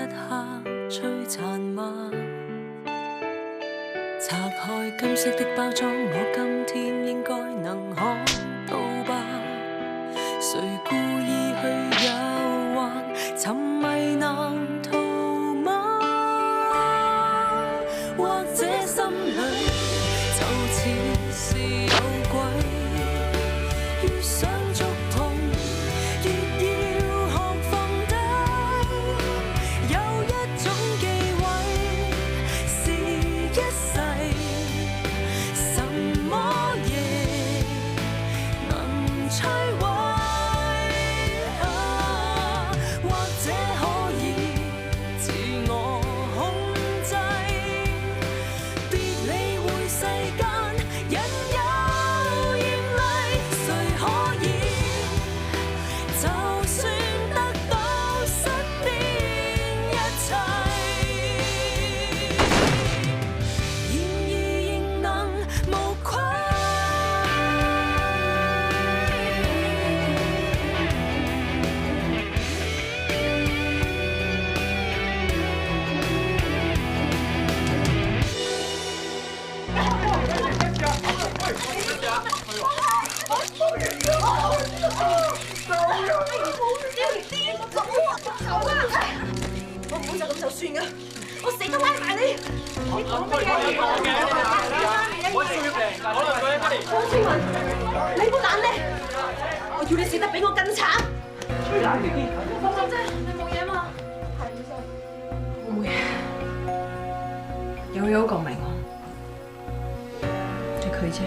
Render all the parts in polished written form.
刻璀璨嗎？拆開金色的包裝，我今天應該能看到吧？誰故意去誘惑，沉迷難逃嗎？或者心裏就似是有鬼，越想觸碰，越要學放低。有一種忌諱是一世，什麼亦能摧毀。或者可以自我控制，別理會世間引誘豔麗。誰可以就算得到身邊一切，然而仍能無愧。我唔好就咁就算噶，我死都拉埋你！你講乜嘢？高清雲，你冇膽咧！我要你死得比我更慘！吹冷氣啲，放心啫，你冇嘢嘛？係醫生，我冇嘢，有講明我，係佢啫。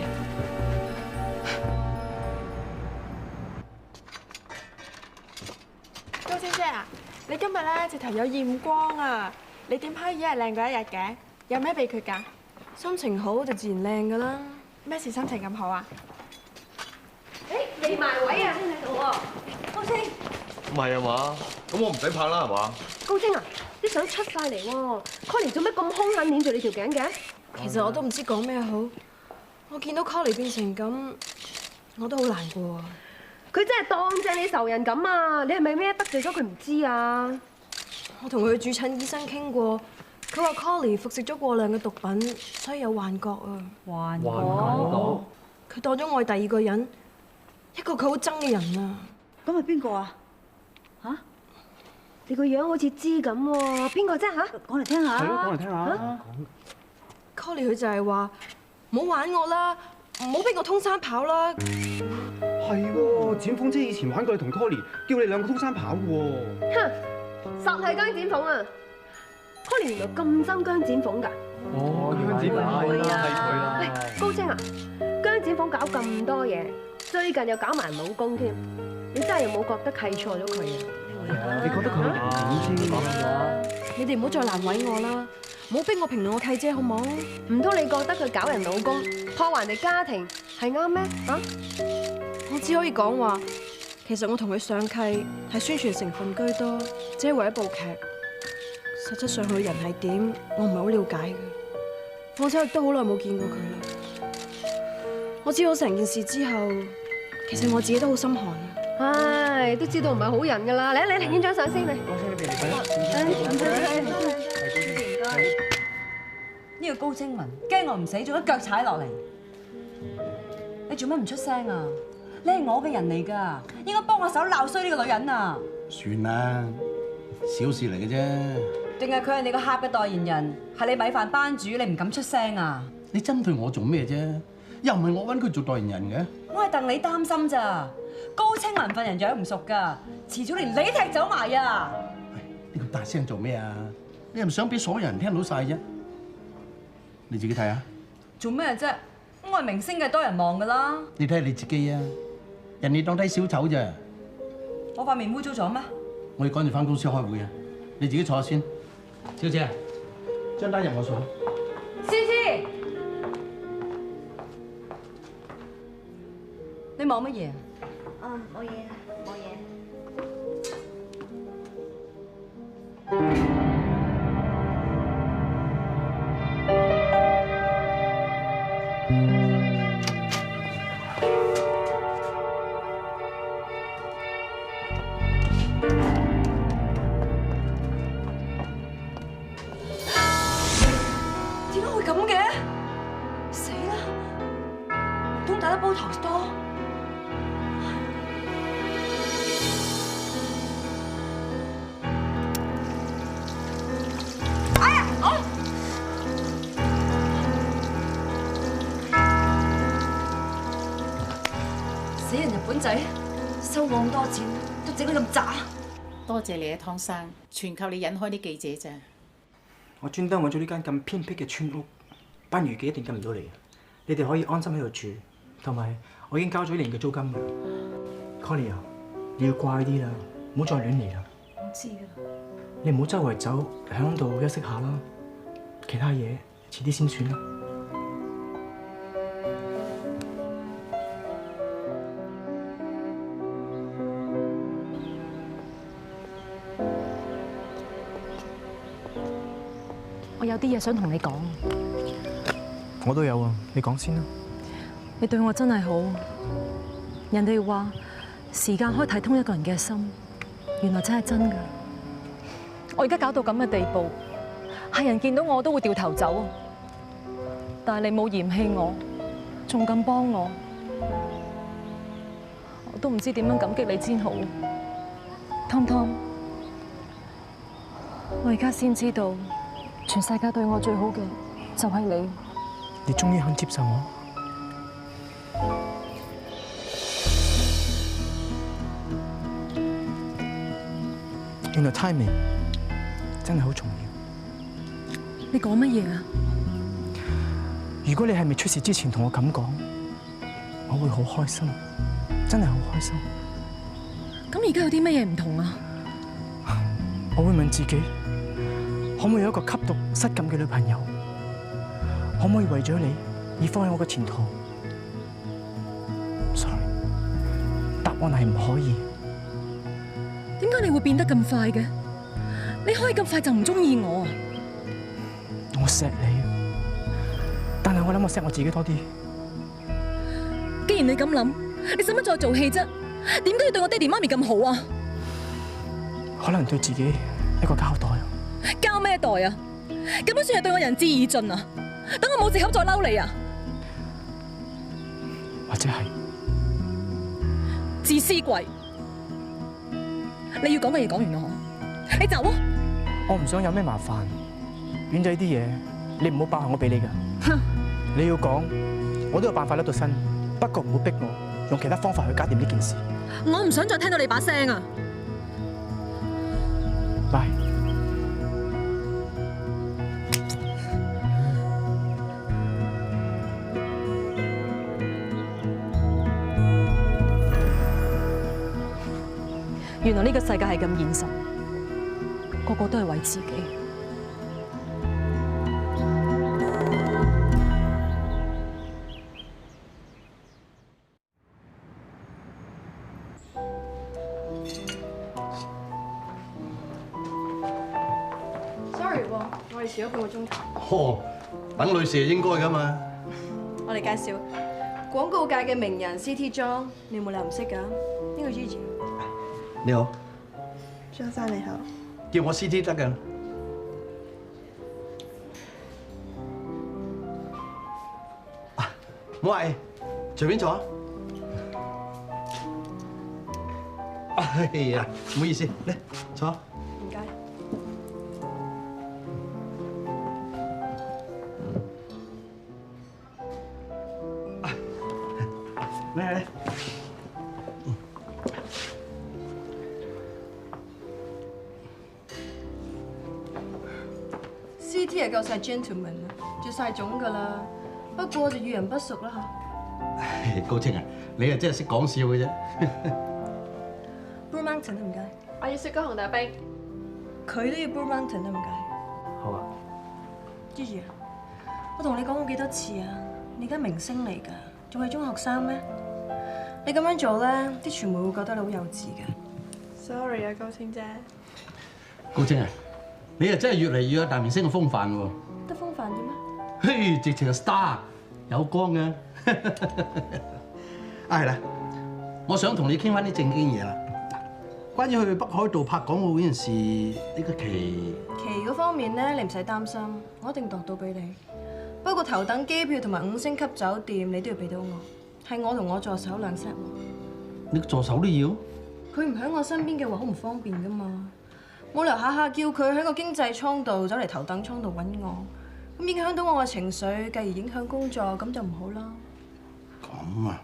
高清姐啊，你今日咧直頭有驗光啊！你點可以一日靚過一日嘅？有咩秘訣㗎？心情好就自然靚㗎啦。咩事心情咁好啊？未埋位啊，先喺度喎。高清，唔係啊嘛，咁我唔使拍啦係嘛？高清啊，啲相出晒嚟喎。Connie 做咩咁兇狠捏住你條頸嘅？其實我都唔知講咩好。我見到 Connie 變成咁，我都好難過啊。佢真係當正你仇人咁啊！你係咪咩得罪咗佢唔知啊？我同佢主診醫生傾過，佢話 Connie 服食咗過量嘅毒品，所以有幻覺啊。幻覺？佢當咗我係第二個人，一個佢好憎嘅人啊！咁係邊個啊？嚇？你個樣好似知咁喎，邊個啫嚇？講嚟聽下。係咯，講嚟聽下。Connie 佢就係話唔好玩我啦，唔好逼我通山跑啦。係喎，展鳳姐以前玩過你同 Connie，叫你兩個通山跑喎。哼，實係姜展鳳啊！Connie 原來咁憎姜展鳳㗎。哦，姜展鳳係佢啦。喂，高清啊，姜展鳳搞咁多嘢，最近又搞埋老公添，你真係有冇覺得契錯咗佢啊？你覺得佢有型點先？你哋唔好再難為我啦，唔好逼我評論我契姐好冇？唔通你覺得佢搞人老公、破壞人哋家庭係啱咩？啊？我只可以講話，其實我同佢上契係宣傳成分居多，只係為一部劇。實質上佢人係點，我唔係好了解嘅。況且亦都好耐冇見過佢啦。我知道成件事之後，其實我自己都好心寒啊。唉，都知道唔係好人㗎啦。嚟影張相先嚟。呢個高清文驚我唔死，仲一腳踩落嚟。你做乜唔出聲啊？你係我嘅人嚟㗎，應該幫我手鬧衰呢個女人啊！算啦，小事嚟嘅啫。定係佢係你個客嘅代言人，係你米飯班主，你唔敢出聲啊？你針對我做咩啫？又唔係我揾佢做代言人嘅。我係戥你擔心咋。高清文份人養唔熟㗎，遲早連你踢走埋啊！你咁大聲做咩啊？你係咪想俾所有人聽到晒啫？你自己睇下。做咩啫？我係明星嘅，多人望㗎啦。你睇下你自己啊，人哋當睇小丑咋。我塊面污糟咗咩？我要趕住翻公司開會啊！你自己坐下先。小姐，張單入我數。思思，你望乜嘢？冇嘢，冇嘢。蠢仔，收我咁多錢，都整得咁渣。多謝你啊，湯生，全靠你引開啲記者咋。我專登揾咗呢間咁偏僻嘅村屋，班漁記一定跟唔到你。你哋可以安心喺度住，同埋我已經交咗1年嘅租金㗎。Connie 啊，你要乖啲啦，唔好再亂嚟啦。我知㗎啦。你唔好周圍走，喺度休息下啦。其他嘢遲啲先算啦。我有啲嘢想同你講。我都有啊，你講先啦。你對我真係好。人哋話時間可以睇通一個人嘅心，原來真係真㗎。我而家搞到咁嘅地步，係人見到我都會掉頭走。但係你冇嫌棄我，仲咁幫我，我都唔知點樣感激你先好。Tom，我而家先知道，全世界對我最好嘅就係你。你終於肯接受我。原來 timing 真係好重要。你講乜嘢啊？如果你係未出事之前同我咁講，我會好開心，真係好開心。咁而家有啲乜嘢唔同啊？我會問自己，可唔可以有一個吸毒失禁嘅女朋友？可唔可以為咗你而放棄我嘅前途 ？Sorry， 答案係唔可以。點解你會變得咁快嘅？你可以咁快就唔中意我啊？我錫你，但係我諗我錫我自己多啲。既然你咁諗，你使乜再做戲啫？點解要對我爹哋媽咪咁好啊？可能對自己一個交代。交咩代啊？根本算係對我仁至義盡啊！等我冇借口再嬲你啊！或者係自私鬼！你要講嘅嘢講完啦，你走啊！我唔想有咩麻煩，遠仔啲嘢你唔好爆，我俾你㗎。你要講，我都有辦法甩到身，不過唔好逼我，用其他方法去搞掂呢件事。我唔想再聽到你把聲啊！拜。原來呢個世界係咁現實，個個都係為自己。Sorry 喎，我哋遲咗半個鐘頭。哦，等女士係應該㗎嘛。我哋介紹廣告界嘅名人 CT 莊，你有冇理由唔識㗎？呢個 Gigi。你好，張生你好。叫我 CT 得㗎。啊，冇係，隨便坐啊。哎呀，唔好意思，嚟坐。唔該。嚟。CT 係夠晒 gentleman 啦，絕晒種㗎啦。不過就遇人不淑啦嚇。唉，高清啊，你啊真係識講笑嘅啫。Blue Mountain 都唔該。我要雪糕紅豆冰。佢都要 Blue Mountain 都唔該。好啊。 Gigi 啊，我同你講過幾多次啊？你而家明星嚟㗎，仲係中學生咩？你咁樣做咧，啲傳媒會覺得你好幼稚嘅。Sorry 啊，高清姐。高清啊，你啊真係越嚟越有大明星嘅風範喎。得風範啫咩？嘿，直情係 star， 有光嘅。啊係啦，我想同你傾翻啲正經嘢啦。關於去北海道拍廣告嗰件事，呢個期嗰方面咧，你唔使擔心，我一定度到俾你。不過頭等機票同埋5星級酒店，你都要俾到我。係我同我助手兩 set 喎。你個助手都要？佢唔喺我身邊嘅話，好唔方便噶嘛。冇理由下下叫佢喺個經濟艙度走嚟頭等艙度揾我，咁影響到我嘅情緒，繼而影響工作，咁就唔好啦。咁啊！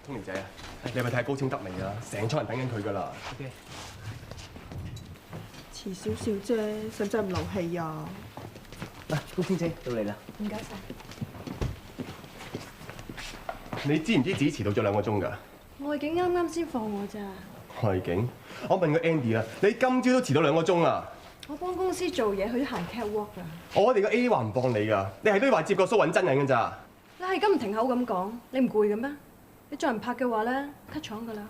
聰明仔啊，你係咪睇高清得未啊？成廠人等緊佢㗎啦。OK。遲少少啫，使唔使咁流氣啊？嗱，高清姐到你啦。唔該晒。你知唔知自己遲到咗2個鐘㗎？外景啱啱先放我咋。外景？我問個 Andy 啊，你今朝都遲到2個鐘啊？我幫公司做嘢，去行 catwalk 㗎。我哋個 A 話唔放你㗎，你係都要話接個 show 揾真人㗎咋？你係咁唔停口咁講，你唔攰嘅咩？你再唔拍嘅話咧，cut 廠㗎啦。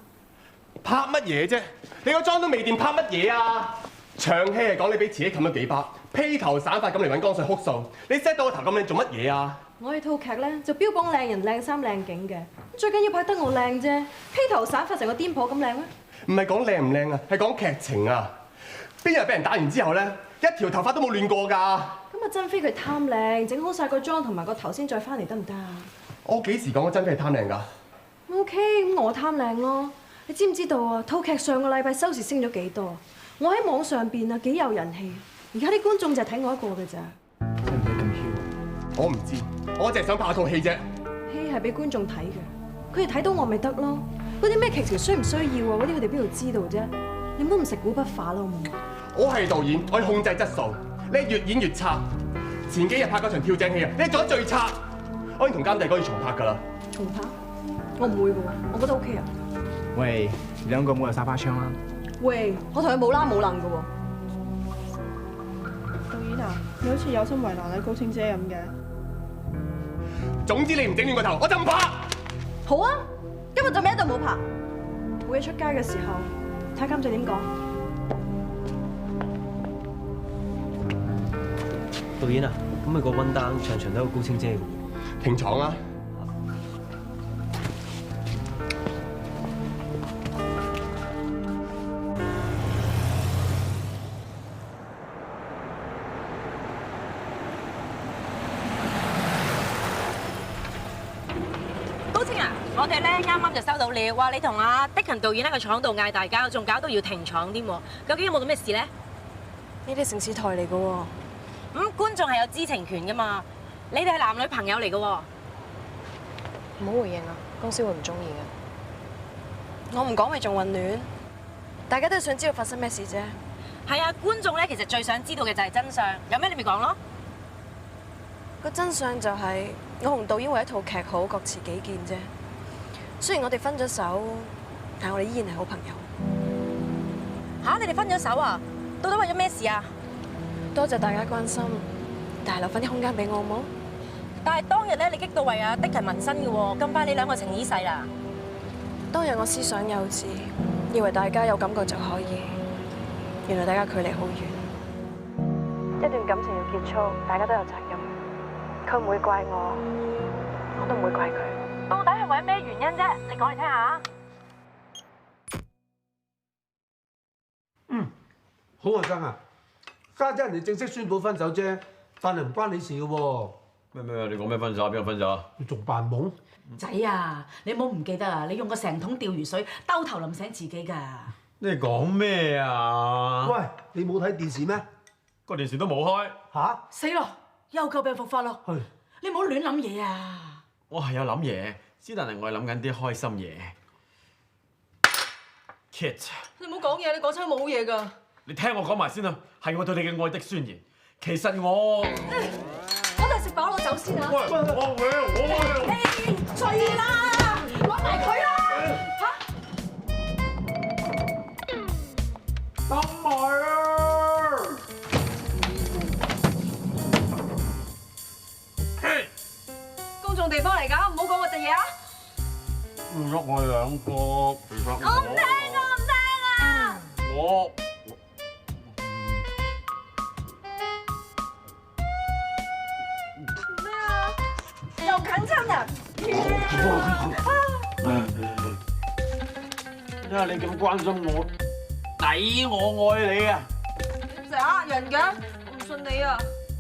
拍乜嘢啫？你個妝都未掂，拍乜嘢啊？長戲係講你俾自己冚咗幾巴，披頭散髮咁嚟揾江水哭訴，你 set 到個頭咁靚做乜嘢啊？我哋套劇咧就標榜靚人靚衫靚景嘅，最緊要拍得我靚啫，披頭散髮成個癲婆咁靚咩？唔係講靚唔靚啊，係講劇情啊！邊日俾人打完之後咧，一條頭髮都冇亂過㗎。咁啊，珍妃佢貪靚，整好晒個妝同埋個頭先再翻嚟得唔得啊？我幾時講過珍妃係貪靚㗎？OK，咁我貪靚咯。你知唔知道啊？套劇上個禮拜收視升咗幾多？我喺網上邊啊幾有人氣，而家啲觀眾就係睇我一個㗎咋。使唔使咁囂？我唔知，我淨係想拍套戲啫。戲係俾觀眾睇嘅，佢哋睇到我咪得咯。嗰啲咩劇情需唔需要啊？嗰啲佢哋邊度知道啫？你唔好唔食古不化啦，好冇？我係導演，我要控制質素。你越演越差。前幾日拍嗰場跳井戲啊，你做得最差。我已經同監製講要重拍㗎啦。重拍？我唔會㗎喎，我覺得 OK 啊。喂，2個冇人耍花槍啦。喂，我同佢冇啦冇能㗎喎。導演啊，你好似有心為難你高清姐咁嘅。總之你唔整亂個頭，我就唔拍。好啊，今日就咩都冇拍。每日出街嘅時候，睇監製點講。導演啊，咁咪個溫單場場都有高清姐嘅。停廠啦！我哋咧啱啱就收到料，話你同阿的勤導演喺個廠度嗌大交，仲搞到要停廠添。究竟有冇咁嘅事咧？呢啲城市台嚟嘅喎。咁觀眾係有知情權噶嘛？你哋係男女朋友嚟嘅喎。唔好回應啊，公司會唔中意嘅。我唔講咪仲混亂，大家都想知道發生咩事啫。係啊，觀眾咧其實最想知道嘅就係真相，有咩你咪講咯。個真相就係我同導演為一套劇好，各持己見啫。雖然我哋分咗手，但係我哋依然係好朋友。嚇！你哋分咗手啊？到底為咗咩事啊？多謝大家關心，但係留翻啲空間俾我好冇？但係當日咧，你激到為阿的勤紋身嘅喎，咁快你兩個情已逝啦。當日我思想幼稚，以為大家有感覺就可以，原來大家距離好遠。一段感情要結束，大家都有責任。佢唔會怪我，我都唔會怪佢。到底係為咩原因啫？你講嚟聽下。好學生啊！家姐人哋正式宣佈分手啫，但係唔關你事嘅喎。咩？你講咩分手？邊個分手啊？你仲扮懵？仔啊，你唔好唔記得啊！你用個成桶釣魚水兜頭淋醒自己㗎。你講咩啊？喂，你冇睇電視咩？個電視都冇開。嚇！死咯！又救病復發咯！你唔好亂諗嘢啊！我係有諗嘢，之但係我係諗緊啲開心嘢。Kit， 你唔好講嘢，你講親冇嘢㗎。你聽我講埋先啦，係我對你嘅愛的宣言。其實我哋食飽咯，走先啊！醉啦，攞埋佢啦！等埋啊！公眾地方嚟㗎，唔好講我隻嘢啊！唔喐我兩個，其實我唔聽啊！我咩啊？又近親人？因為你咁關心我，抵我愛你啊！你成日呃人嘅，我唔信你啊！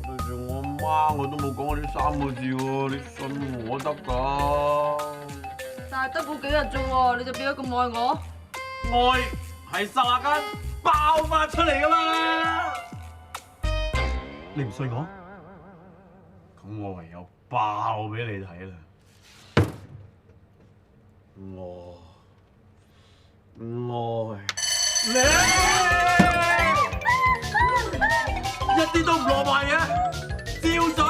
對住我媽，我都冇講過呢3個字喎，你信我得㗎？但係得嗰幾日啫喎，你就變咗咁愛我？愛係霎那間爆發出嚟㗎嘛！你唔信我？咁我唯有爆俾你睇啦！愛一啲都唔浪漫嘅，照水。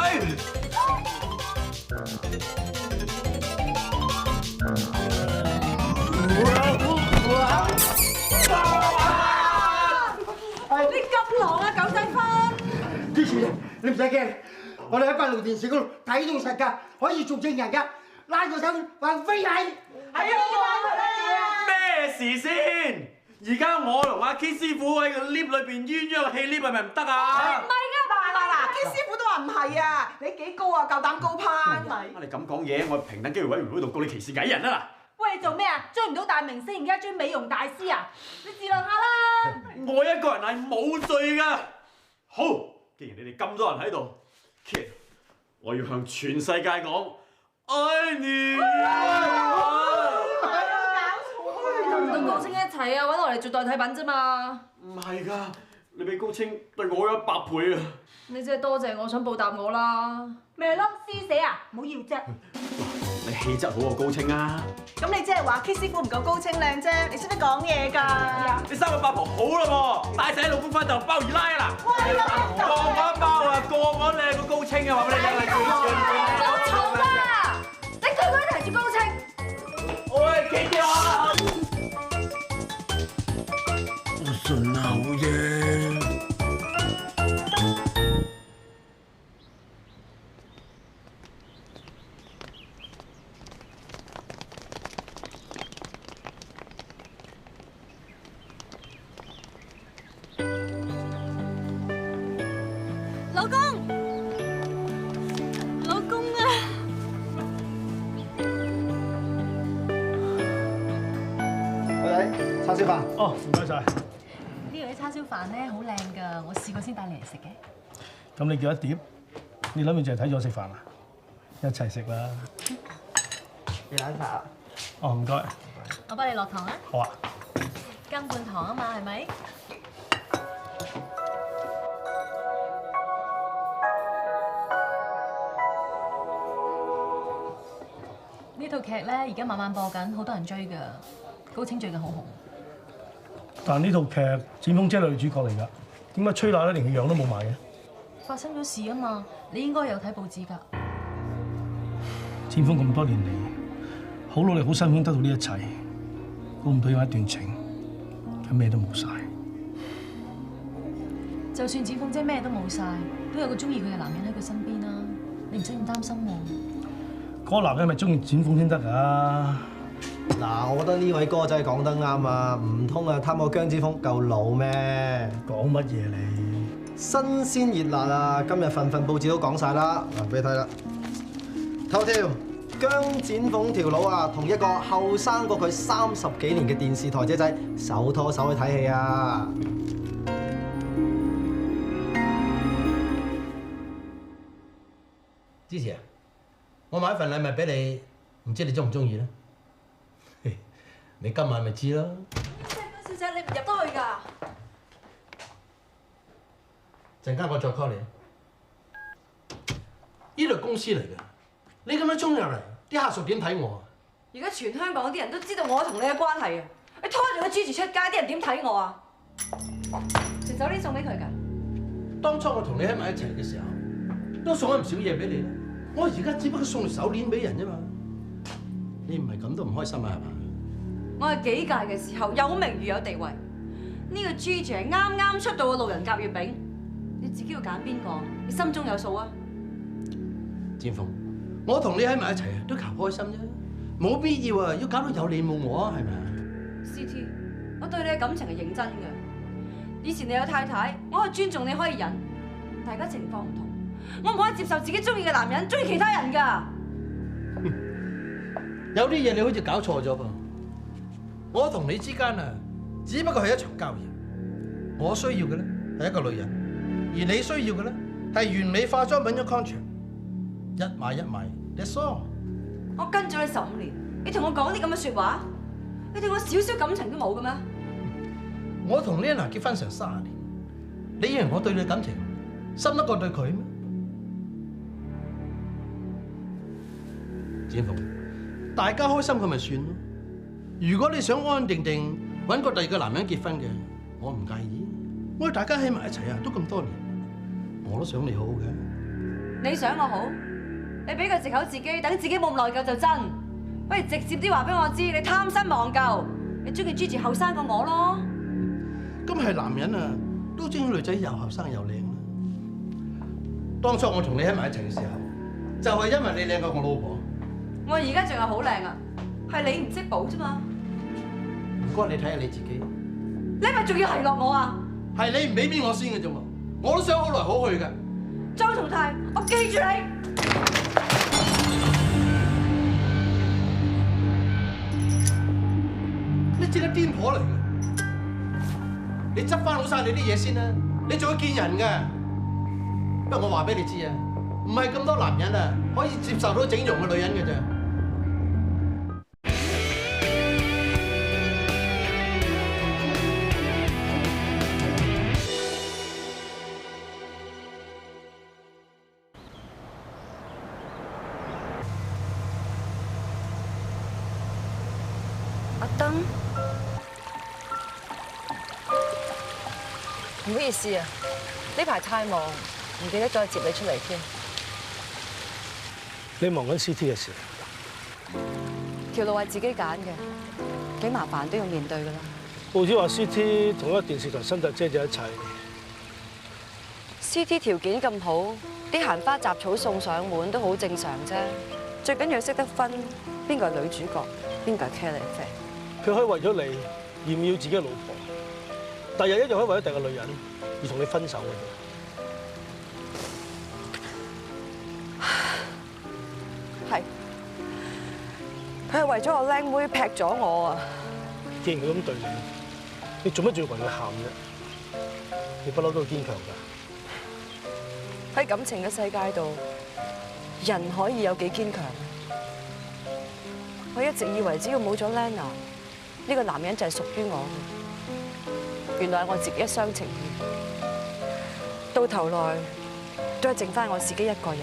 你咁狼啊，狗仔芬！之前你唔使驚，我哋喺閉路電視嗰度睇到實㗎，可以做證人㗎，拉個手話飛係。係啊！咩事先？而家我同阿 K 師傅喺個 lift 裏邊鴛鴦氣 lift 係咪唔得啊？唔係㗎，嗱，K 師傅都話唔係啊！你幾高啊？夠膽高攀咪？你咁講嘢，我平等機會委員會度告你歧視藝人啊！喂，你做咩啊？追唔到大明星，而家追美容大師啊？你自量下啦！我一個人係冇罪㗎。好，既然你哋咁多人喺度 ，Kid， 我要向全世界講愛你。同高清一齊啊，揾我嚟做代替品啫嘛。唔係㗎，你比高清對我有100倍啊！你真係多謝我想報答我啦。咪係咯，施捨啊，唔好要啫。你氣質好過高清啊！咁你即係話 K 師傅唔夠高清靚啫，你識得講嘢㗎？你三個八婆好啦喎，帶晒老公翻就包二奶啦！個我一包啊，個我靚過高清啊！話俾你聽。好嘈啦！你句句提住高清。喂，企住啊！我順口啫。老公，老公啊！女仔，叉燒飯。哦，唔該晒。呢度啲叉燒飯咧好靚㗎，我試過先帶你嚟食嘅。咁你叫一碟，你諗住淨係睇住我食飯啊？一齊食啦。你攬茶。哦，唔該。我幫你落糖啊。好啊。羹半糖啊嘛，係咪？呢套劇咧而家慢慢播緊，好多人追㗎。高清最近好紅。但呢套劇展鳳姐係女主角嚟㗎，點解崔娜咧連個樣都冇埋嘅？發生咗事啊嘛，你應該有睇報紙㗎。展鳳咁多年嚟，好努力、好辛苦得到呢一切，估唔到有一段情，佢咩都冇晒。就算展鳳姐咩都冇晒，都有個中意佢嘅男人喺佢身邊啦，你唔使咁擔心喎。嗰個男人係咪中意展鳳先得㗎？嗱，我覺得呢位哥仔講得啱啊！唔通啊貪我姜子峰夠老咩？講乜嘢你？新鮮熱辣啊！今日份報紙都講晒啦，嗱俾你睇啦。頭條：姜展鳳條佬啊，同一個後生過佢30幾年嘅電視台姐仔手拖手去睇戲啊！支持啊！我買一份禮物俾你，唔知你中唔中意咧？你今晚咪知咯。小姐，你唔入得去㗎。陣間我再 call 你。呢度公司嚟嘅，你咁樣衝入嚟，啲客屬點睇我啊？而家全香港啲人都知道我同你嘅關係啊！你拖住個豬字出街，啲人點睇我啊？條手鏈送俾佢㗎。當初我同你喺埋一齊嘅時候，都送咗唔少嘢俾你啦。我而家只不過送條手鏈俾人啫嘛。你唔係咁都唔開心啊？係嘛？我係幾屆嘅時候有名譽有地位，呢個 Gigi 係啱啱出道嘅路人甲月餅，你自己要揀邊個，你心中有數啊！展鳳，我同你喺埋一齊啊，都求開心啫，冇必要啊，要搞到有你冇我啊，係咪啊 ？CT， 我對你嘅感情係認真嘅。以前你有太太，我可以尊重你可以忍，大家情況唔同，我唔可以接受自己中意嘅男人中意其他人㗎。有啲嘢你好似搞錯咗噃。我同你之間啊，只不過係一場交易。我需要嘅咧係一個女人，而你需要嘅咧係完美化妝品嘅 contract， 一買一賣 ，that's all。我跟咗你15年，你同我講啲咁嘅説話，你對我少少感情都冇嘅咩？我同 Lena 結婚成30年，你以為我對你感情深得過對佢咩？展鳳，大家開心佢咪算咯。如果你想安安定定揾個第二個男人結婚嘅，我唔介意。我哋大家喺埋一齊啊，都咁多年，我都想你好嘅。你想我好？你俾個藉口自己，等自己冇咁內疚就真。不如直接啲話俾我知，你貪新忘舊，你中意 Gigi 後生過我咯。咁係男人啊，都中意女仔又後生又靚啦。當初我同你喺埋一齊嘅時候，就係因為你靚過我老婆。我而家仲係好靚啊，係你唔識補啫嘛。唔該，你睇下你自己。你咪仲要奚落我啊？係你唔俾面我先嘅啫嘛，我都想好來好去㗎。周同泰，我記住你。你真係癲婆嚟嘅，你執翻好晒你啲嘢先啦，你仲要見人㗎。不過我話俾你知啊，唔係咁多男人啊可以接受到整容嘅女人嘅咋。阿登，唔好意思啊，呢排太忙，唔記得再接你出嚟添。你忙緊 CT 嘅事，條路係自己揀嘅，幾麻煩都要面對㗎啦。報紙話 CT 同一個電視台新特姐就一齊。CT 條件咁好，啲閒花雜草送上門都好正常啫。最緊要識得分邊個係女主角，邊個係茄喱啡。佢可以為咗你而唔要自己嘅老婆，第日一樣可以為咗第二個女人而同你分手嘅。係，佢係為咗個靚妹劈咗我啊！既然佢咁對你，你做乜仲要為佢喊啫？你不嬲都堅強㗎。喺感情嘅世界度，人可以有幾堅強？我一直以為只要冇咗 Lena， 呢個男人就係屬於我嘅。原來係我自己一廂情願，到頭來都係剩翻我自己一個人。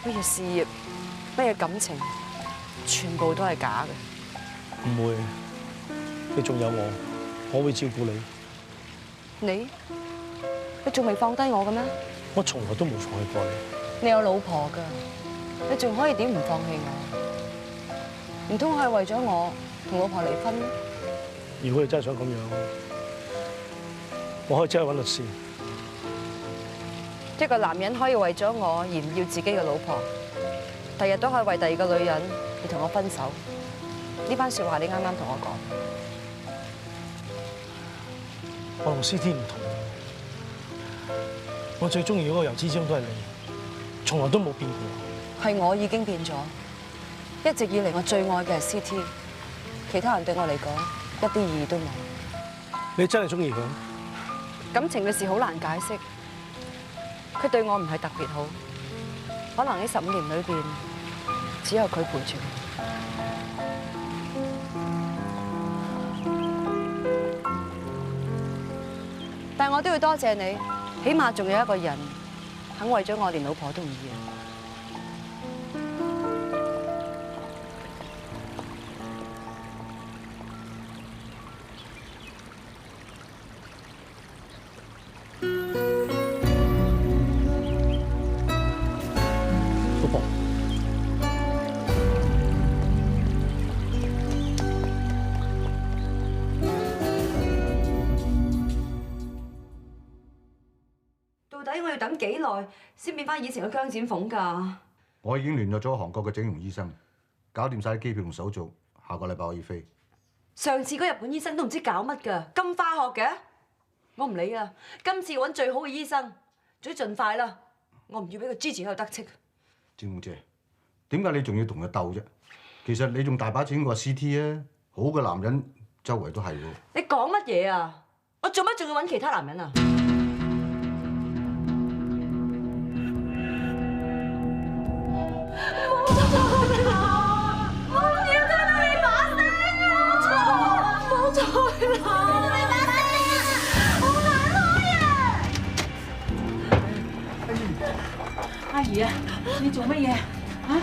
乜嘢事業，乜嘢感情，全部都係假嘅。唔會，你仲有我會照顧你。你仲未放低我嘅咩？我從來都冇放棄過你。你有老婆㗎，你仲可以點唔放棄我？唔通係為咗我同老婆離婚？如果你真係想咁樣，我可以即刻揾律師。一個男人可以為咗我而唔要自己嘅老婆，第日都可以為第二個女人而同我分手。呢番説話你啱啱同我講。我同 CT 唔同，我最中意嗰個由始至終都係你，從來都冇變過。係我已經變咗，一直以嚟我最愛嘅係 CT， 其他人對我嚟講一啲意義都冇。你真係中意佢？感情嘅事好難解釋，佢對我唔係特別好，可能呢15年裏邊只有佢陪住我。但係我都要多謝你，起碼仲有一個人肯為咗我連老婆都唔要。老婆，到底我要等幾耐先變翻以前嘅姜展鳳㗎？我已經聯絡咗韓國嘅整容醫生，搞掂晒啲機票同手續，下個禮拜可以飛。上次嗰日本醫生都唔知搞乜㗎，咁化學嘅。我唔理啦，今次揾最好嘅醫生，最盡快啦。我唔要俾個 Gigi 喺度得戚。展鳳姐，點解你仲要同佢鬥啫？其實你仲大把錢過 CT 啊，好嘅男人周圍都係喎。你講乜嘢啊？我做乜仲要揾其他男人啊？阿姨啊，你做乜嘢？嚇！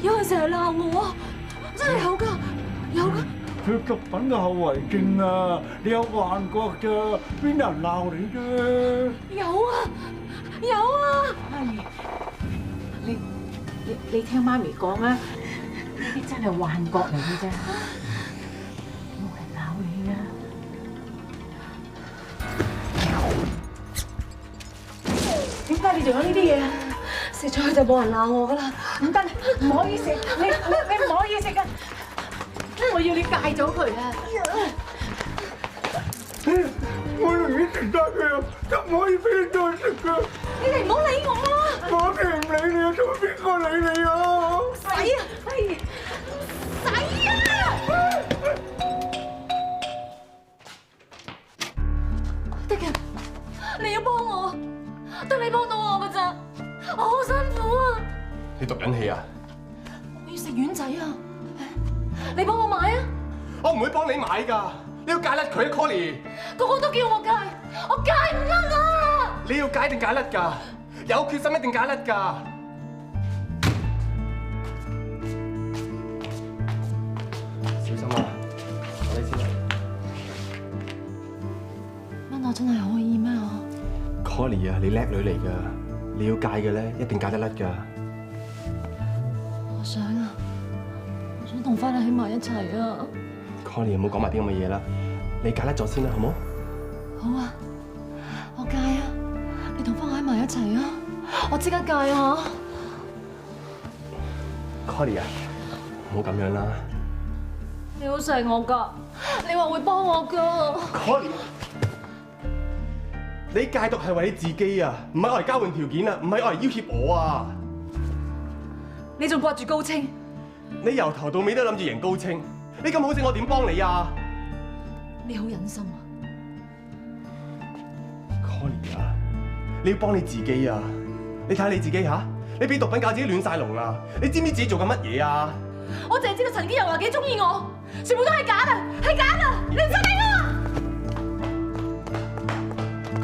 有人成日鬧我，真係有㗎。有㗎。佢毒品嘅後遺症啊！你有幻覺咋？邊有人鬧你啫？有啊，有啊！媽咪，你聽媽咪講啊，呢啲真係幻覺嚟嘅啫，冇人鬧你啊！點解你仲有呢啲嘢？食咗佢就冇人鬧我噶啦！唔得，唔可以食，你唔可以食噶！我要你戒咗佢啊！我寧願食晒佢啊，就唔可以俾你再食噶！你哋唔好理我啊！我哋唔理你啊，仲會邊個理你啊？死啊！死啊！迪人，你要幫我，得你幫到我㗎咋？我好辛苦啊！你讀緊氣啊？我要食丸仔啊！你幫我買啊！我唔會幫你買㗎，你要戒甩佢啊 ，Connie！個個都叫我戒，我戒唔甩啊！你要戒定戒甩㗎？有決心一定戒甩㗎！小心啊！我哋先啦。乜我真係可以咩啊 Connie 啊，你叻女嚟㗎，你要戒嘅咧，一定戒得甩㗎。我想啊，我想同翻你喺埋一齊啊！ Connie 唔好講埋啲咁嘅嘢啦，你戒甩咗先啦，好冇？好啊，我戒啊！你同翻我喺埋一齊啊！我即刻戒啊 Connie 啊，唔好咁樣啦。你好錫我㗎，你話會幫我㗎。Connie， 你戒毒係為你自己啊，唔係我嚟交換條件啊，唔係我嚟要挾我啊！你仲掛住高清？你由頭到尾都諗住贏高清，你咁好勝，我點幫你啊？你好忍心啊 Connie 啊，你要幫你自己啊！你睇下你自己嚇，你俾毒品搞自己亂晒龍啦！你知唔知自己做緊乜嘢啊？我淨係知道陳基又話幾中意我，全部都係假嘅，係假嘅，你唔使理我。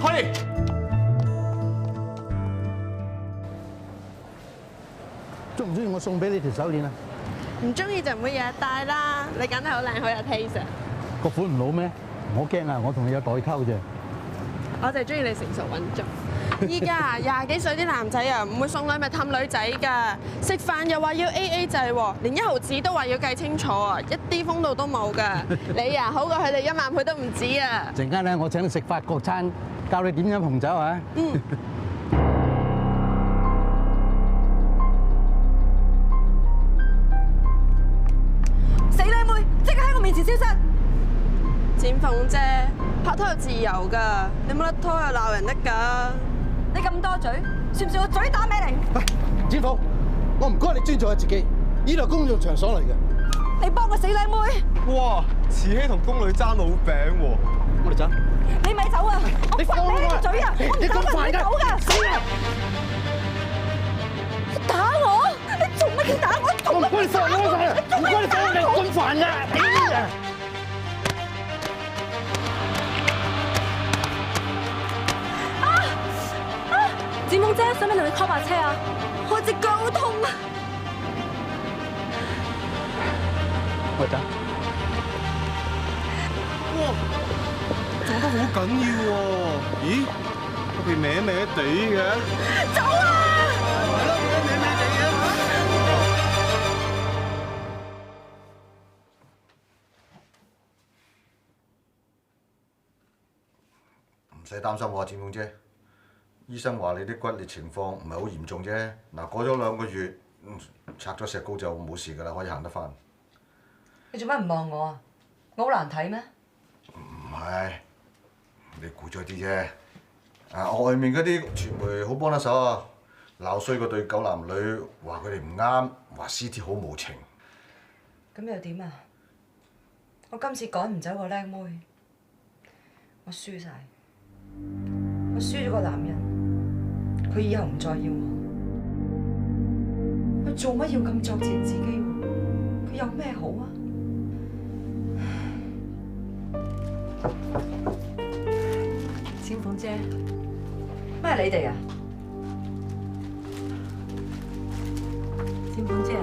Connie， 中唔中意我送俾你條手鏈啊？唔中意就唔會日日戴啦。你揀得好靚，好有 taste 啊！個款唔老咩？唔好驚啊！我同你有代溝啫。我就係中意你成熟穩重。依家20幾歲啲男仔啊，唔會送禮物氹女仔㗎。食飯又話要 AA 制喎，連1毫子都話要計清楚啊，一啲風度都冇㗎。你啊，好過佢哋1萬倍都唔止啊！陣間咧，我請你食法國餐，教你點飲紅酒啊！嗯。死靚妹，即刻喺我面前消失！展鳳姐，拍拖有自由㗎，你冇得拖又鬧人得㗎。你咁多嘴，算唔算我嘴打俾你？喂，展鳳，我唔該你尊重下自己，呢度係公眾場所嚟嘅。你幫個死靚妹！哇，慈禧同宮女爭老餅喎！我哋走。你咪走啊！我罰你個嘴啊！我唔走㗎，唔走㗎！死啊！打我！你做乜要打我？我唔關你事，唔關你事，你咁煩㗎！展鳳姐，使唔使同你 call 白車啊？我隻腳好痛啊！我走。哇，做得好緊要喎！咦，個鼻歪歪地嘅。走啊！係咯，歪歪地嘅。唔使擔心喎，展鳳姐。醫生話你啲骨裂情況唔係好嚴重啫。嗱，過咗2個月，拆咗石膏就冇事㗎啦，可以行得翻。你做乜唔望我啊？我好難睇咩？唔係，你估咗啲啫。外面嗰啲傳媒好幫得手啊，鬧衰嗰對狗男女，話佢哋唔啱，話 CT 好無情。咁又點啊？我今次趕唔走個靚妹，我輸晒，我輸咗個男人，佢以後唔再要我，我做乜要咁作踐自己？佢有咩好啊？展鳳姐，咩係你哋啊？展鳳姐啊，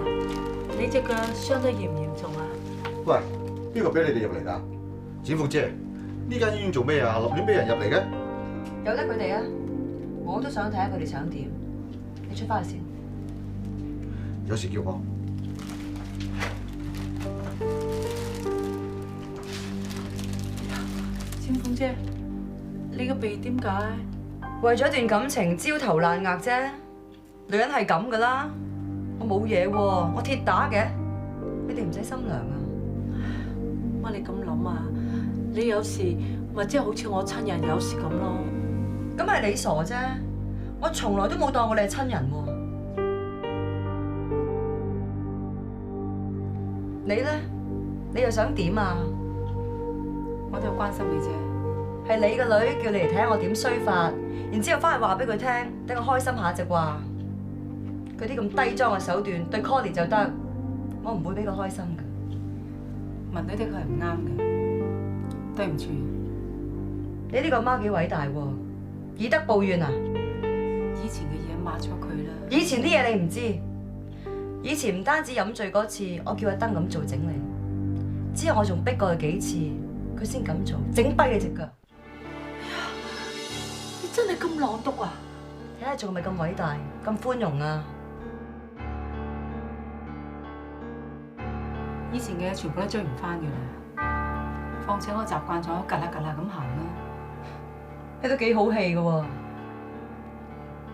你隻腳傷得嚴唔嚴重啊？喂，邊個俾你哋入嚟㗎？展鳳姐，呢間醫院做咩啊？立亂俾人入嚟嘅？由得佢哋啊！我都想睇下佢哋想點。你出翻去先。有事叫我。千鳳姐，你個鼻點解？為咗段感情焦頭爛額啫，女人係咁噶啦。我冇嘢喎，我鐵打嘅，你哋唔使心涼啊。乜你咁諗啊？你有時咪即係好似我親人有時咁咯。咁係你傻啫，我從來都冇當過你係親人喎。你咧，你又想點啊？我都有關心你啫。係你個女叫你嚟睇下我點衰法，然之後翻去話俾佢聽，等我開心下啫啩。佢啲咁低裝嘅手段對 Connie 就得，我唔會俾佢開心㗎。文女的確係唔啱嘅，對唔住。你呢個媽幾偉大喎，以德報怨啊！以前嘅嘢抹咗佢啦。以前啲嘢你唔知，以前唔單止飲醉嗰次，我叫阿燈咁做整你，之後我仲逼過佢幾次，佢先咁做，整跛你隻腳。你真係咁朗毒啊！睇下仲係咪咁偉大，咁寬容啊！以前嘅嘢全部都追唔翻嘅啦，況且我習慣咗趌下趌下咁行啦。你都幾好氣嘅喎！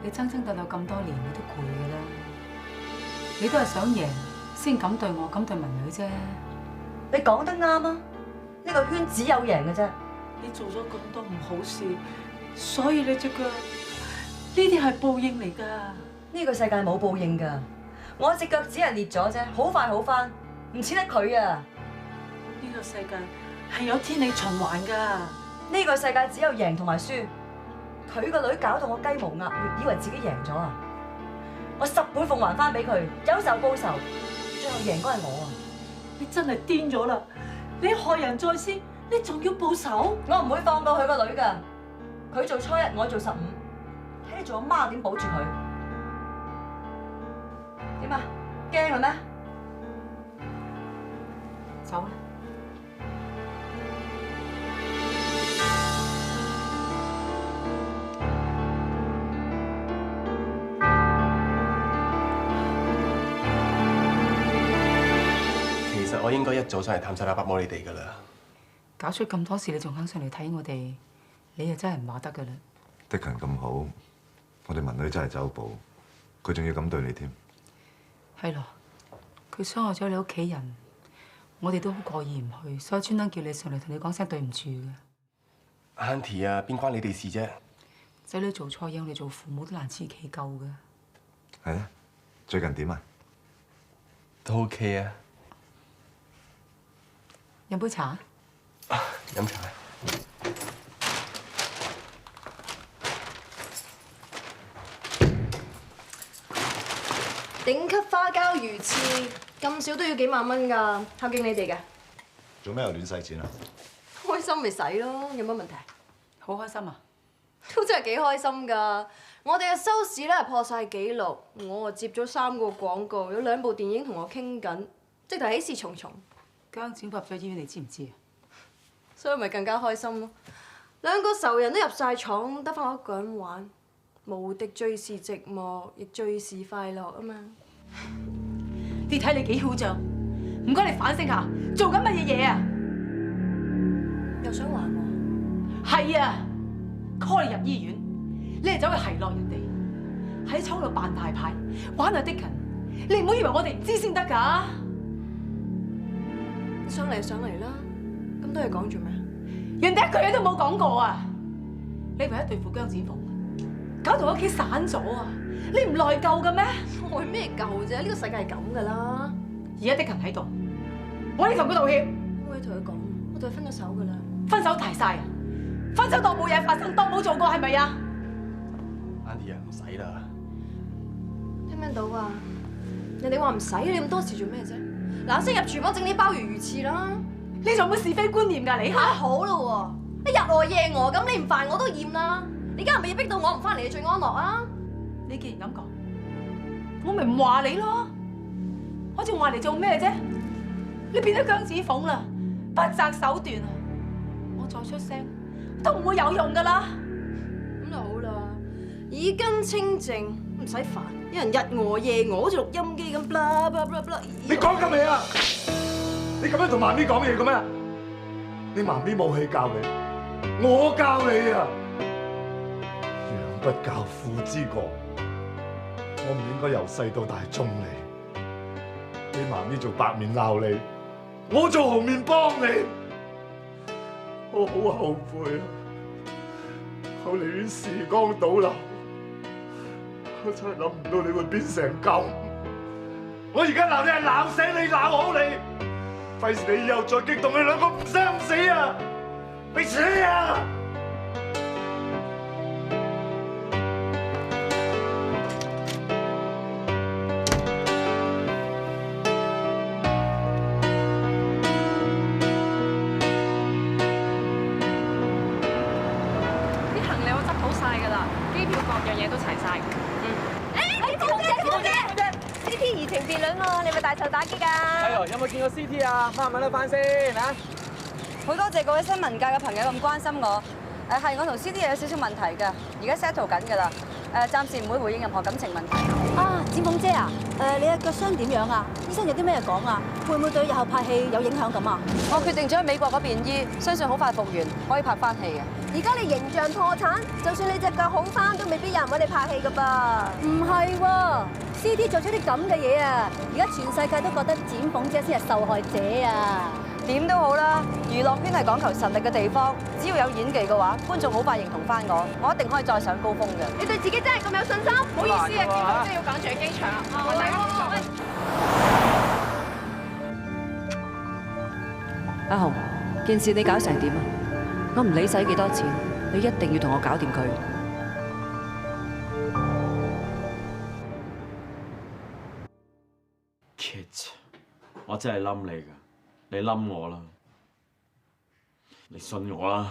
你爭鬥咁多年，你都攰嘅啦。你都係想贏先咁對我，咁對文女啫。你講得啱啊！呢個圈只有贏嘅啫。你做咗咁多唔好事，所以你隻腳呢啲係報應嚟㗎。呢個世界冇報應㗎，我隻腳只係裂咗啫，好快好返，唔似得佢啊！呢個世界係有天理循環㗎。呢個世界只有贏同埋輸。佢個女搞到我雞毛鴨血，以為自己贏咗啊！我10倍奉還翻俾佢，有仇報仇，最後贏嗰係我啊！你真係癲咗啦！你害人在先，你仲要報仇？我唔會放過佢個女㗎。佢做初一，我做15，睇你做阿媽點保住佢？點啊？驚啦咩？走啦！其實我應該一早上嚟探晒阿伯母你哋㗎啦。搞出咁多事，你仲肯上嚟睇我哋，你又真係唔話得㗎啦。的勤咁好，我哋文女真係走寶，佢仲要咁對你添。係咯，佢傷害咗你屋企人，我哋都好過意唔去，所以專登叫你上嚟同你講聲對唔住嘅。Auntie 啊，邊關你哋事啫？仔女做錯嘢，我哋做父母都難辭其咎㗎。係啊，最近點啊？都 OK 啊。飲杯茶啊！飲茶。頂級花膠魚翅咁少都要幾萬蚊㗎，孝敬你哋嘅。做咩又亂使錢啊？開心咪使咯，有乜問題？好開心啊！都真係幾開心㗎！我哋嘅收視咧係破晒紀錄，我啊接咗3個廣告，有2部電影同我傾緊，直頭喜事重重。姜展入咗醫院，你知唔知啊？所以咪更加開心咯！2個仇人都入晒廠，得翻我一個人玩，無敵最是寂寞，亦最是快樂啊嘛！你睇你幾囂張，唔該你反省下，做緊乜嘢嘢啊？又想玩我？係啊 ，call 你入醫院，你係走去奚落人哋，喺廠度扮大牌，玩阿 Dickon，你唔好以為我哋唔知先得㗎。你上嚟就上嚟啦，咁多嘢講做咩？人哋一句嘢都冇講過啊！你為咗對付姜展鳳，搞到屋企散咗啊！你唔內疚嘅咩？我咩疚啫？呢個世界係咁㗎啦。而家 Dickon喺度，我哋同佢道歉。我會同佢講，我哋分咗手㗎啦。分手大晒啊！分手當冇嘢發生，當冇做過係咪啊 ？Auntie 啊，唔使啦。聽唔聽到啊？人哋話唔使，你咁多事做咩啫？嗱，先入廚房整啲鮑魚魚翅啦！你仲有冇是非觀念㗎你？太好啦喎！一日我夜我咁，你唔煩我都厭啦！你而家係咪要逼到我唔翻嚟你最安樂啊？你既然咁講，我咪唔話你咯。我仲話你做咩啫？你變咗姜子鳳啦，不擇手段啊！我再出聲都唔會有用噶啦。咁就好啦，耳根清淨，唔使煩。有人日我夜我，好似錄音機咁，blah blah blah blah。你講緊未啊？你咁樣同媽咪講嘢嘅咩？你媽咪冇氣教你，我教你啊！養不教，父之過。我唔應該由細到大縱你。你媽咪做白面鬧你，我做紅面幫你。我好後悔啊！我寧願時光倒流，我真係諗唔到你會變成咁。我而家鬧你係鬧死你，鬧好你。費事你以後再激動，你兩個唔生唔死啊！你死啊！啲行李我執好晒㗎啦，機票各樣嘢都齊晒。CT 移情別戀喎，你咪大仇打擊㗎？係喎，有冇見過 CT 啊？問唔問得翻先啊？好多謝各位新聞界嘅朋友咁關心我。係我同 CT 有少少問題㗎，而家 settle 緊㗎啦。暫時唔會回應任何感情問題。啊，展鳳姐啊，你嘅腳傷點樣啊？醫生有啲咩講啊？會唔會對日後拍戲有影響咁啊？我決定咗喺美國嗰邊醫，相信好快復原，可以拍翻戲嘅。而家你形象破產，就算你隻腳好翻，都未必有人揾你拍戲噶噃。唔係喎 ，CT 做出啲咁嘅嘢啊！而家全世界都覺得展鳳姐先係受害者啊！點都好啦，娛樂圈係講求實力嘅地方，只要有演技嘅話，觀眾好快認同翻我，我一定可以再上高峰嘅。你對自己真係咁有信心？唔好意思啊，見到真係要趕住去機場啦。阿紅，件事你搞成點啊？我唔理使幾多錢，你一定要同我搞掂佢。Kit， 我真係冧你㗎，你冧我啦，你信我啦，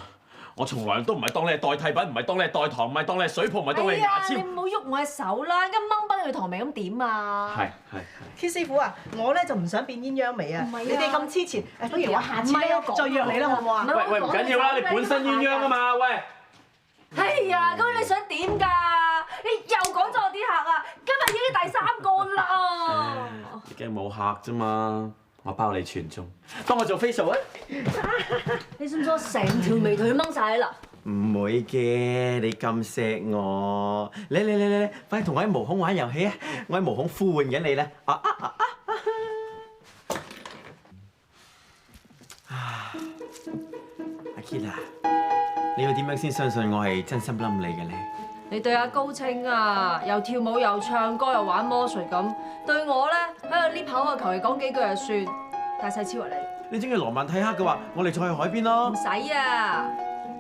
我從來都唔係當你係代替品，唔係當你係代糖，唔係當你係水泡，唔係當你係牙籤。你唔好喐我嘅手啦，一掹崩佢糖味咁點啊？係。 K 師傅啊，我咧就唔想變鴛鴦眉啊！你哋咁黐纏，不如我下次咧再約你啦，好唔好啊？喂，唔緊要啦，你本身鴛鴦啊嘛，喂。哎呀，咁你想點㗎？你又趕咗我啲客啊！今日已經第3個啦。已經冇客啫嘛，我包你全中。幫我做 facial 啊！你信唔信我成條眉同佢掹晒啦？唔會嘅，你咁錫我，嚟，快同我喺毛孔玩遊戲啊！我喺毛孔呼喚緊你咧。阿 Kit 啊，你要點樣先相信我係真心冧你嘅咧？你對阿高清啊，又跳舞又唱歌又玩魔術咁，對我咧喺度呢口啊，求其講幾句就算，大細超啊你！你中意羅曼蒂克嘅話，我哋再去海邊咯。唔使啊，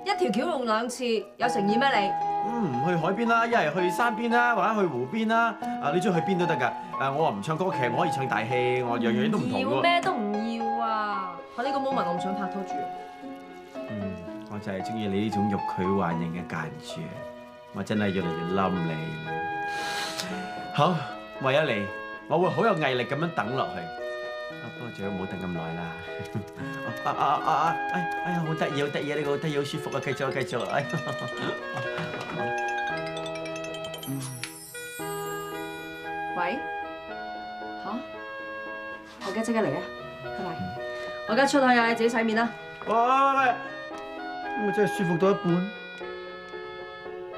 一條橋用2次，有誠意咩你？唔去海邊啦，一係去山邊啦，或者去湖邊啦。你中意去邊都得㗎。我話唔唱歌劇，我可以唱大戲，我樣樣都唔同㗎。要咩都唔要啊！喺呢個 moment 我唔想拍拖住。我就係中意你呢種欲拒還迎嘅間住，我真係越嚟越冧你。好，為咗你，我會好有毅力咁樣等落去。不過最好唔好等咁耐啦。哎呀，好得意，好得意啊！呢個好得意，好舒服啊！繼續，繼續。喂？嚇？我而家即刻嚟啊！拜拜。我而家出去啊，你自己洗面啦。喂，我真係舒服到一半，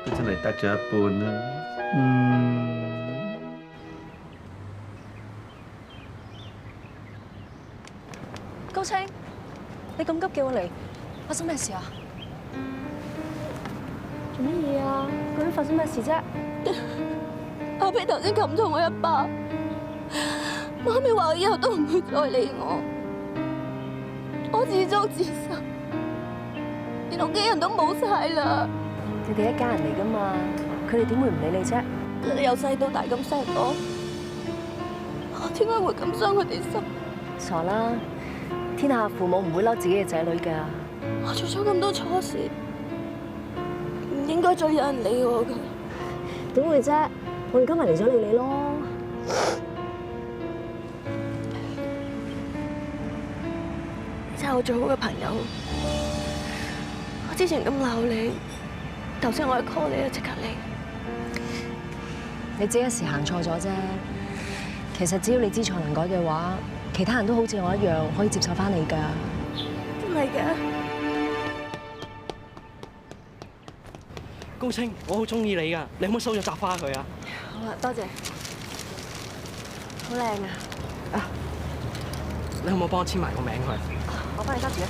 都真係得咗一半啦。高清，你咁急叫我嚟，發生咩事啊？做乜嘢啊？究竟發生咩事啫？阿飛頭先冚咗我一巴，媽咪話我以後都唔會再理我，我自作自受，連屋企人都冇晒啦。你哋一家人嚟噶嘛，佢哋點會唔理你啫？佢哋由細到大咁錫我，我點解會咁傷佢哋心？傻啦！天下父母唔會嬲自己嘅仔女㗎。我做咗咁多錯事，唔應該再有人理我㗎。點會啫？我哋今日嚟咗理你咯。係我最好嘅朋友。我之前咁鬧你，頭先我係 call 你啊，即刻嚟。你只一時行錯咗啫。其實只要你知錯能改嘅話，其他人都好似我一樣可以接受翻你㗎。真係嘅。高清，我好中意你㗎，你可唔可以收咗扎花佢啊？好啊，多謝。好靚啊！啊，你可唔可以幫我簽埋個名佢？我幫你揸住啊。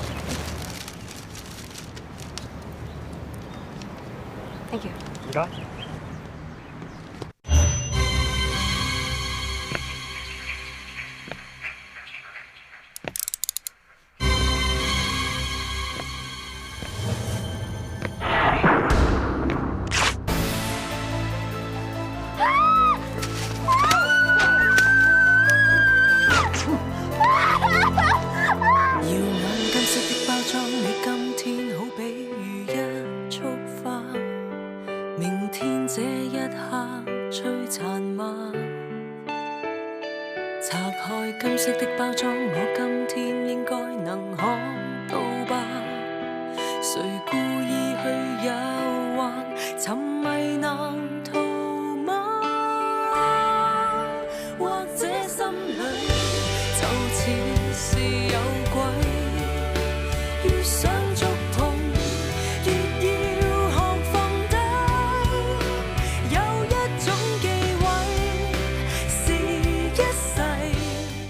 Thank you。唔該。拆開金色的包裝，我今